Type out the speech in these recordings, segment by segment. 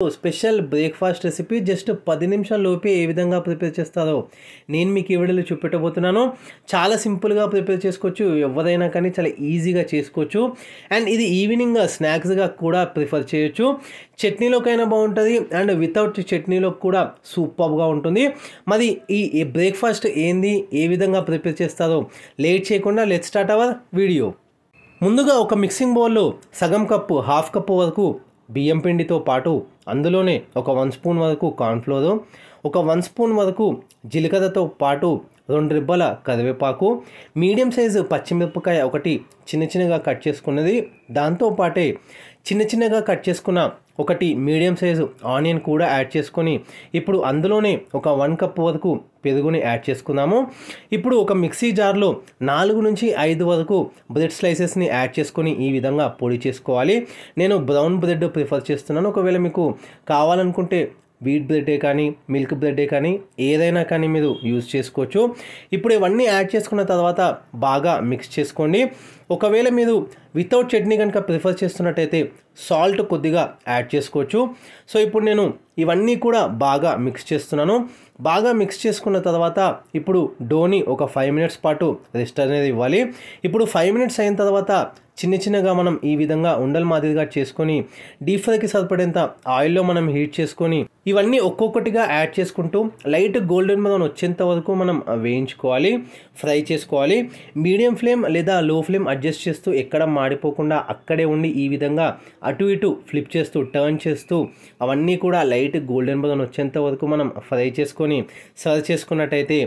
Special breakfast recipe just 10 నిమిషాల లోపే ఏ విధంగా ప్రిపేర్ చేస్తారో నేను మీకు ఈ వీడియోలో చూపెట్టబోతున్నాను. చాలా సింపుల్గా ప్రిపేర్ చేసుకోవచ్చు, ఎవరైనా కానీ చాలా ఈజీగా చేసుకోవచ్చు. అండ్ ఇది ఈవినింగ్ స్నాక్స్గా కూడా ప్రిఫర్ చేయొచ్చు. చట్నీలోకైనా బాగుంటుంది అండ్ వితౌట్ చట్నీలో కూడా సూపర్గా ఉంటుంది. మరి ఈ బ్రేక్ఫాస్ట్ ఏంది, ఏ విధంగా ప్రిపేర్ చేస్తారో లేట్ చేయకుండా లెట్స్ స్టార్ట్ అవర్ వీడియో. ముందుగా ఒక మిక్సింగ్ బౌల్లో సగం కప్పు, హాఫ్ కప్పు వరకు బియ్యం పిండితో పాటు అందులోనే ఒక 1 స్పూన్ వరకు కార్న్ఫ్లోర్, ఒక 1 స్పూన్ వరకు జీలకర్రతో పాటు 2 రిబ్బల కరివేపాకు, మీడియం సైజు పచ్చిమిరపకాయ ఒకటి చిన్నగా కట్ చేసుకున్నది, దాంతోపాటే చిన్నగా కట్ చేసుకున్న ఒకటి మీడియం సైజు ఆనియన్ కూడా యాడ్ చేసుకొని ఇప్పుడు అందులోనే ఒక 1 కప్ వరకు పెరుగుని యాడ్ చేసుకుందాము. ఇప్పుడు ఒక మిక్సీ జార్లో 4 నుంచి 5 వరకు బ్రెడ్ స్లైసెస్ని యాడ్ చేసుకొని ఈ విధంగా పొడి చేసుకోవాలి. నేను బ్రౌన్ బ్రెడ్ ప్రిఫర్ చేస్తున్నాను. ఒకవేళ మీకు కావాలనుకుంటే వీట్ బ్రెడ్డే కానీ మిల్క్ బ్రెడ్డే కానీ ఏదైనా కానీ మీరు యూజ్ చేసుకోవచ్చు. ఇప్పుడు ఇవన్నీ యాడ్ చేసుకున్న తర్వాత బాగా మిక్స్ చేసుకోండి. ఒకవేళ మీరు వితౌట్ చట్నీ కనుక ప్రిఫర్ చేస్తున్నట్టయితే సాల్ట్ కొద్దిగా యాడ్ చేసుకోవచ్చు. సో ఇప్పుడు నేను ఇవన్నీ కూడా బాగా మిక్స్ చేస్తున్నాను. బాగా మిక్స్ చేసుకున్న తర్వాత ఇప్పుడు డోని ఒక 5 మినిట్స్ పాటు రెస్ట్ అనేది ఇవ్వాలి. ఇప్పుడు 5 మినిట్స్ అయిన తర్వాత చిన్నగా మనం ఈ విధంగా ఉండల మాదిరిగా చేసుకొని డీప్ ఫ్రైకి సరిపడేంత ఆయిల్లో మనం హీట్ చేసుకొని ఇవన్నీ ఒక్కొక్కటిగా యాడ్ చేసుకుంటూ లైట్ గోల్డెన్ బ్రౌన్ వచ్చేంత వరకు మనం వేయించుకోవాలి, ఫ్రై చేసుకోవాలి. మీడియం ఫ్లేమ్ లేదా లో ఫ్లేమ్ అడ్జస్ట్ చేస్తూ ఎక్కడ మాడిపోకుండా అక్కడే ఉండి ఈ విధంగా అటు ఇటు ఫ్లిప్ చేస్తూ టర్న్ చేస్తూ అవన్నీ కూడా లైట్ గోల్డెన్ బ్రౌన్ వచ్చేంత వరకు మనం ఫ్రై చేసుకొని సర్వ్ చేసుకున్నట్టయితే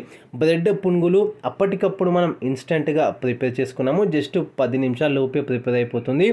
బ్రెడ్ పునుగులు అప్పటికప్పుడు మనం ఇన్స్టెంట్గా ప్రిపేర్ చేసుకున్నాము. జస్ట్ 10 నిమిషాల లోపే ప్రిపేర్ అయిపోతుంది.